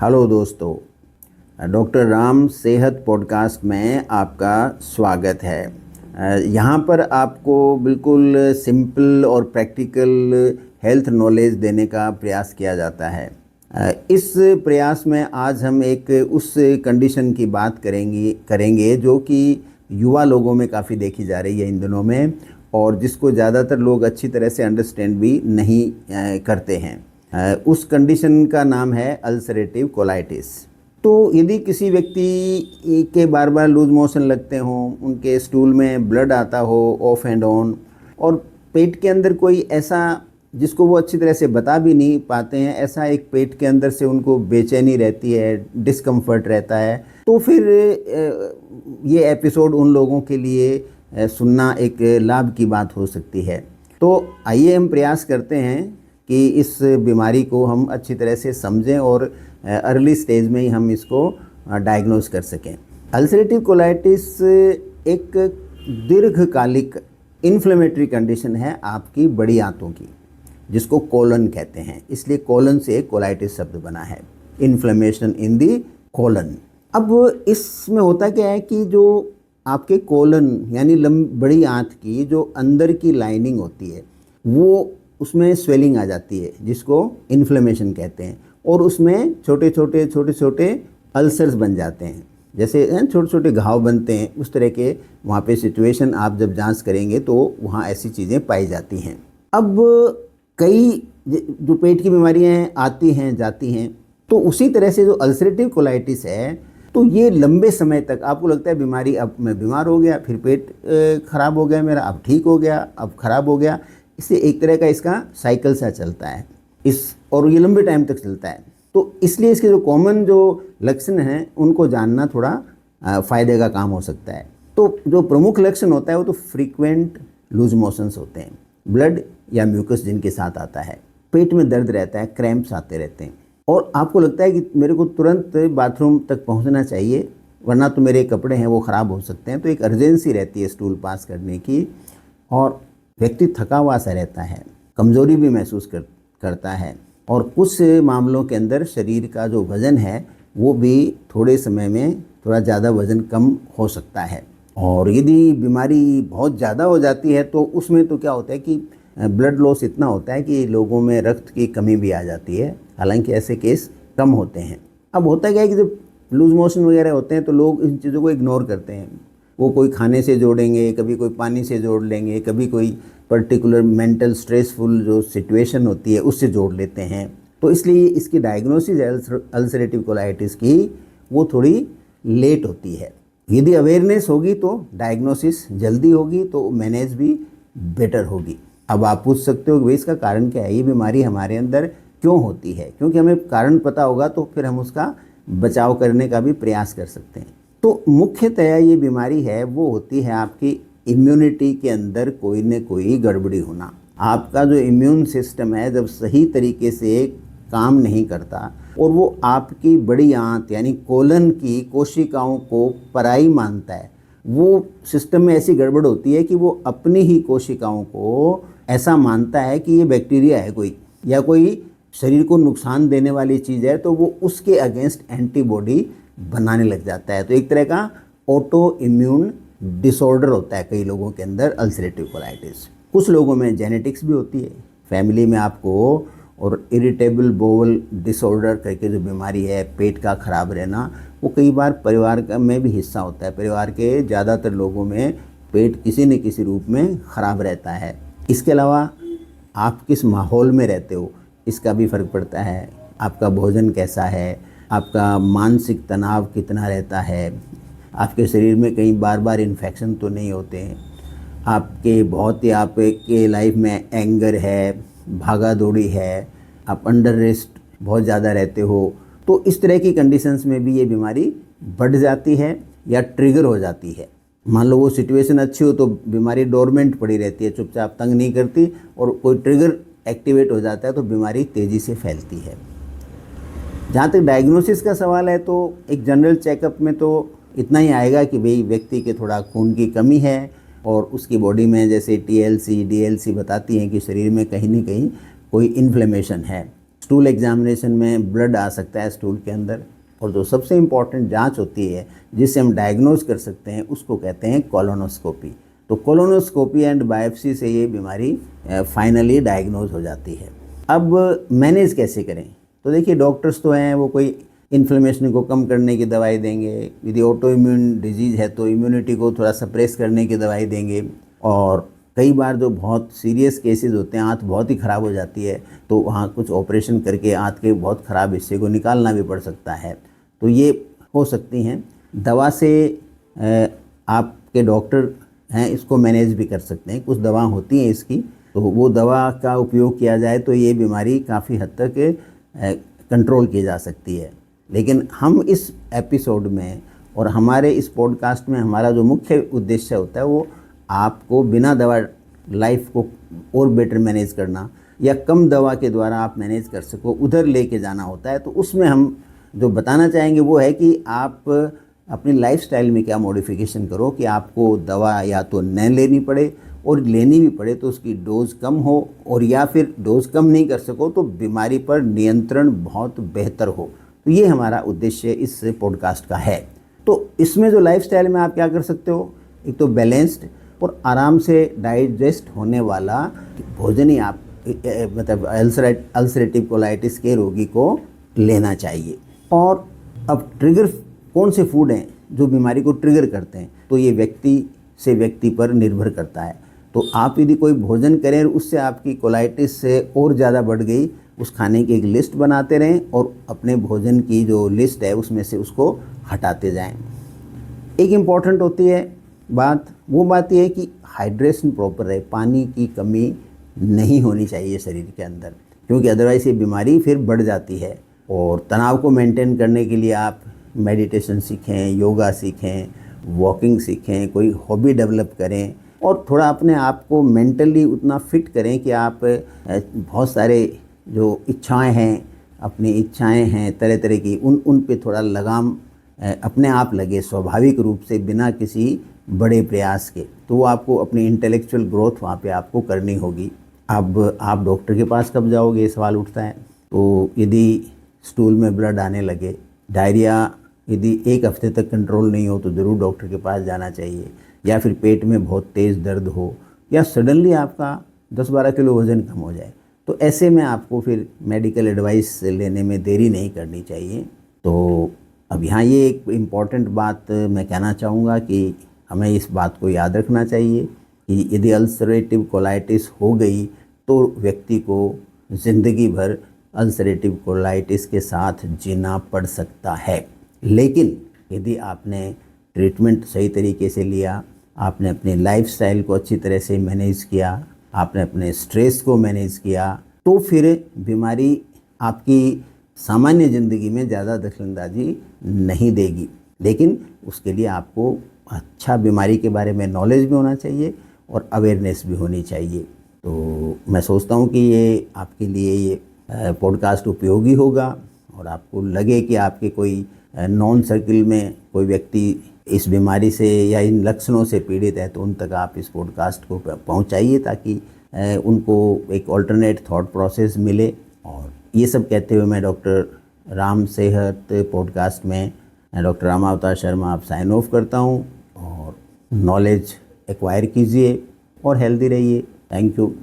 Hello दोस्तों, doctor Ram सेहत podcast में आपका स्वागत है। यहाँ पर आपको बिल्कुल सिंपल और प्रैक्टिकल हेल्थ नॉलेज देने का प्रयास किया जाता है। इस प्रयास में आज हम एक उस कंडीशन की बात करेंगे जो कि युवा लोगों में काफ़ी देखी जा रही है इन दिनों में, और जिसको ज़्यादातर लोग अच्छी तरह से अंडरस्टैंड भी नहीं करते हैं। उस कंडीशन का नाम है अल्सरेटिव कोलाइटिस। तो यदि किसी व्यक्ति के बार बार लूज मोशन लगते हों, उनके स्टूल में ब्लड आता हो ऑफ एंड ऑन, और पेट के अंदर कोई ऐसा जिसको वो अच्छी तरह से बता भी नहीं पाते हैं, ऐसा एक पेट के अंदर से उनको बेचैनी रहती है, डिस्कम्फर्ट रहता है, तो फिर ये एपिसोड उन लोगों के लिए सुनना एक लाभ की बात हो सकती है। तो आइए हम प्रयास करते हैं कि इस बीमारी को हम अच्छी तरह से समझें और अर्ली स्टेज में ही हम इसको डायग्नोज कर सकें। अल्सरेटिव कोलाइटिस एक दीर्घकालिक इन्फ्लेमेटरी कंडीशन है आपकी बड़ी आंतों की, जिसको कोलन कहते हैं, इसलिए कोलन से कोलाइटिस शब्द बना है, इन्फ्लेमेशन इन दी कोलन। अब इसमें होता क्या है कि जो आपके कोलन यानी बड़ी आंत की जो अंदर की लाइनिंग होती है, वो उसमें स्वेलिंग आ जाती है, जिसको इन्फ्लेमेशन कहते हैं, और उसमें छोटे छोटे अल्सर्स बन जाते हैं, जैसे छोटे छोटे घाव बनते हैं, उस तरह के वहाँ पे सिचुएशन आप जब जांच करेंगे तो वहाँ ऐसी चीज़ें पाई जाती हैं। अब कई जो पेट की बीमारियाँ आती हैं जाती हैं, तो उसी तरह से जो अल्सरेटिव कोलाइटिस है, तो ये लंबे समय तक आपको लगता है बीमारी, अब मैं बीमार हो गया, फिर पेट ख़राब हो गया मेरा, अब ठीक हो गया, अब ख़राब हो गया, इससे एक तरह का इसका साइकिल सा चलता है और ये लंबे टाइम तक चलता है। तो इसलिए इसके जो कॉमन जो लक्षण हैं उनको जानना थोड़ा फ़ायदे का काम हो सकता है। तो जो प्रमुख लक्षण होता है वो तो फ्रीक्वेंट लूज मोशंस होते हैं, ब्लड या म्यूकस जिनके साथ आता है, पेट में दर्द रहता है, क्रैम्प्स आते रहते हैं, और आपको लगता है कि मेरे को तुरंत बाथरूम तक पहुंचना चाहिए वरना तो मेरे कपड़े हैं वो ख़राब हो सकते हैं। तो एक अर्जेंसी रहती है स्टूल पास करने की, और व्यक्ति थका हुआ सा रहता है, कमज़ोरी भी महसूस करता है, और कुछ मामलों के अंदर शरीर का जो वज़न है वो भी थोड़े समय में थोड़ा ज़्यादा वज़न कम हो सकता है। और यदि बीमारी बहुत ज़्यादा हो जाती है तो उसमें तो क्या होता है कि ब्लड लॉस इतना होता है कि लोगों में रक्त की कमी भी आ जाती है, हालांकि ऐसे केस कम होते हैं। अब होता क्या है कि जब लूज मोशन वगैरह होते हैं तो लोग इन चीज़ों को इग्नोर करते हैं, वो कोई खाने से जोड़ेंगे, कभी कोई पानी से जोड़ लेंगे, कभी कोई पर्टिकुलर मेंटल स्ट्रेसफुल जो सिचुएशन होती है उससे जोड़ लेते हैं। तो इसलिए इसकी डायग्नोसिस अल्सरेटिव कोलाइटिस की वो थोड़ी लेट होती है। यदि अवेयरनेस होगी तो डायग्नोसिस जल्दी होगी, तो मैनेज भी बेटर होगी। अब आप पूछ सकते हो कि भाई इसका कारण क्या है, ये बीमारी हमारे अंदर क्यों होती है? क्योंकि हमें कारण पता होगा तो फिर हम उसका बचाव करने का भी प्रयास कर सकते हैं। तो मुख्यतया ये बीमारी है वो होती है आपकी इम्यूनिटी के अंदर कोई न कोई गड़बड़ी होना। आपका जो इम्यून सिस्टम है जब सही तरीके से काम नहीं करता और वो आपकी बड़ी आंत यानी कोलन की कोशिकाओं को पराई मानता है, वो सिस्टम में ऐसी गड़बड़ होती है कि वो अपनी ही कोशिकाओं को ऐसा मानता है कि ये बैक्टीरिया है कोई, या कोई शरीर को नुकसान देने वाली चीज़ है, तो वो उसके अगेंस्ट एंटीबॉडी बनाने लग जाता है। तो एक तरह का ऑटो इम्यून डिसऑर्डर होता है कई लोगों के अंदर अल्सरेटिव कोलाइटिस। कुछ लोगों में जेनेटिक्स भी होती है, फैमिली में आपको, और इरिटेबल बोवल डिसऑर्डर करके जो बीमारी है, पेट का खराब रहना, वो कई बार परिवार का में भी हिस्सा होता है। परिवार के ज़्यादातर लोगों में पेट किसी न किसी रूप में ख़राब रहता है। इसके अलावा आप किस माहौल में रहते हो इसका भी फ़र्क पड़ता है, आपका भोजन कैसा है, आपका मानसिक तनाव कितना रहता है, आपके शरीर में कहीं बार बार इन्फेक्शन तो नहीं होते हैं, आपके बहुत ही आपके लाइफ में एंगर है, भागा दौड़ी है, आप अंडर रेस्ट बहुत ज़्यादा रहते हो, तो इस तरह की कंडीशंस में भी ये बीमारी बढ़ जाती है या ट्रिगर हो जाती है। मान लो वो सिचुएशन अच्छी हो तो बीमारी डोरमेंट पड़ी रहती है, चुपचाप, तंग नहीं करती, और कोई ट्रिगर एक्टिवेट हो जाता है तो बीमारी तेज़ी से फैलती है। जहाँ तक डायग्नोसिस का सवाल है तो एक जनरल चेकअप में तो इतना ही आएगा कि भाई व्यक्ति के थोड़ा खून की कमी है और उसकी बॉडी में जैसे TLC DLC बताती हैं कि शरीर में कहीं न कहीं कोई इन्फ्लेमेशन है। स्टूल एग्जामिनेशन में ब्लड आ सकता है स्टूल के अंदर, और जो सबसे इम्पॉर्टेंट जांच होती है जिससे हम डायग्नोज कर सकते हैं उसको कहते हैं कोलोनोस्कोपी। तो कोलोनोस्कोपी एंड बायोप्सी से ये बीमारी फाइनली डायग्नोज हो जाती है। अब मैनेज कैसे करें? तो देखिए, डॉक्टर्स तो हैं वो कोई इन्फ्लेमेशन को कम करने की दवाई देंगे, यदि ऑटो इम्यून डिजीज़ है तो इम्यूनिटी को थोड़ा सप्रेस करने की दवाई देंगे, और कई बार जो बहुत सीरियस केसेस होते हैं, आंत बहुत ही ख़राब हो जाती है तो वहाँ कुछ ऑपरेशन करके आंत के बहुत ख़राब हिस्से को निकालना भी पड़ सकता है। तो ये हो सकती हैं। दवा से आपके डॉक्टर हैं इसको मैनेज भी कर सकते हैं, कुछ दवा होती हैं इसकी, तो वो दवा का उपयोग किया जाए तो ये बीमारी काफ़ी हद तक कंट्रोल की जा सकती है। लेकिन हम इस एपिसोड में और हमारे इस पॉडकास्ट में हमारा जो मुख्य उद्देश्य होता है वो आपको बिना दवा लाइफ को और बेटर मैनेज करना, या कम दवा के द्वारा आप मैनेज कर सको उधर लेके जाना होता है। तो उसमें हम जो बताना चाहेंगे वो है कि आप अपनी लाइफस्टाइल में क्या मॉडिफिकेशन करो कि आपको दवा या तो न लेनी पड़े, और लेनी भी पड़े तो उसकी डोज़ कम हो, और या फिर डोज़ कम नहीं कर सको तो बीमारी पर नियंत्रण बहुत बेहतर हो। तो ये हमारा उद्देश्य इस पॉडकास्ट का है। तो इसमें जो लाइफस्टाइल में आप क्या कर सकते हो, एक तो बैलेंस्ड और आराम से डाइजेस्ट होने वाला भोजन ही आप मतलब अल्सरेटिव कोलाइटिस के रोगी को लेना चाहिए। और अब ट्रिगर कौन से फूड हैं जो बीमारी को ट्रिगर करते हैं, तो ये व्यक्ति से व्यक्ति पर निर्भर करता है। तो आप यदि कोई भोजन करें और उससे आपकी कोलाइटिस से और ज़्यादा बढ़ गई, उस खाने की एक लिस्ट बनाते रहें और अपने भोजन की जो लिस्ट है उसमें से उसको हटाते जाएं। एक इम्पॉर्टेंट होती है बात, वो बात ये है कि हाइड्रेशन प्रॉपर रहे, पानी की कमी नहीं होनी चाहिए शरीर के अंदर, क्योंकि अदरवाइज़ ये बीमारी फिर बढ़ जाती है। और तनाव को मेंटेन करने के लिए आप मेडिटेशन सीखें, योगा सीखें, वॉकिंग सीखें, कोई हॉबी डेवलप करें, और थोड़ा अपने आप को मेंटली उतना फिट करें कि आप बहुत सारे जो इच्छाएं हैं, अपनी इच्छाएं हैं तरह तरह की, उन पे थोड़ा लगाम अपने आप लगे स्वाभाविक रूप से बिना किसी बड़े प्रयास के। तो वो आपको अपनी इंटेलेक्चुअल ग्रोथ वहाँ पे आपको करनी होगी। अब आप डॉक्टर के पास कब जाओगे, ये सवाल उठता है। तो यदि स्टूल में ब्लड आने लगे, डायरिया यदि एक हफ्ते तक कंट्रोल नहीं हो तो ज़रूर डॉक्टर के पास जाना चाहिए, या फिर पेट में बहुत तेज़ दर्द हो, या सडनली आपका 10-12 किलो वज़न कम हो जाए, तो ऐसे में आपको फिर मेडिकल एडवाइस लेने में देरी नहीं करनी चाहिए। तो अब यहाँ ये एक इम्पॉर्टेंट बात मैं कहना चाहूँगा कि हमें इस बात को याद रखना चाहिए कि यदि अल्सरेटिव कोलाइटिस हो गई तो व्यक्ति को ज़िंदगी भर अल्सरेटिव कोलाइटिस के साथ जीना पड़ सकता है। लेकिन यदि आपने ट्रीटमेंट सही तरीके से लिया, आपने अपने लाइफस्टाइल को अच्छी तरह से मैनेज किया, आपने अपने स्ट्रेस को मैनेज किया, तो फिर बीमारी आपकी सामान्य ज़िंदगी में ज़्यादा दखलंदाजी नहीं देगी। लेकिन उसके लिए आपको अच्छा बीमारी के बारे में नॉलेज भी होना चाहिए और अवेयरनेस भी होनी चाहिए। तो मैं सोचता हूँ कि ये आपके लिए ये पॉडकास्ट उपयोगी होगा, और आपको लगे कि आपके कोई नॉन सर्किल में कोई व्यक्ति इस बीमारी से या इन लक्षणों से पीड़ित है तो उन तक आप इस पॉडकास्ट को पहुंचाइए, ताकि उनको एक ऑल्टरनेट थॉट प्रोसेस मिले। और ये सब कहते हुए मैं डॉक्टर राम सेहत पॉडकास्ट में डॉक्टर रामावतार शर्मा आप साइन ऑफ करता हूँ। और नॉलेज एक्वायर कीजिए और हेल्दी रहिए। Thank you.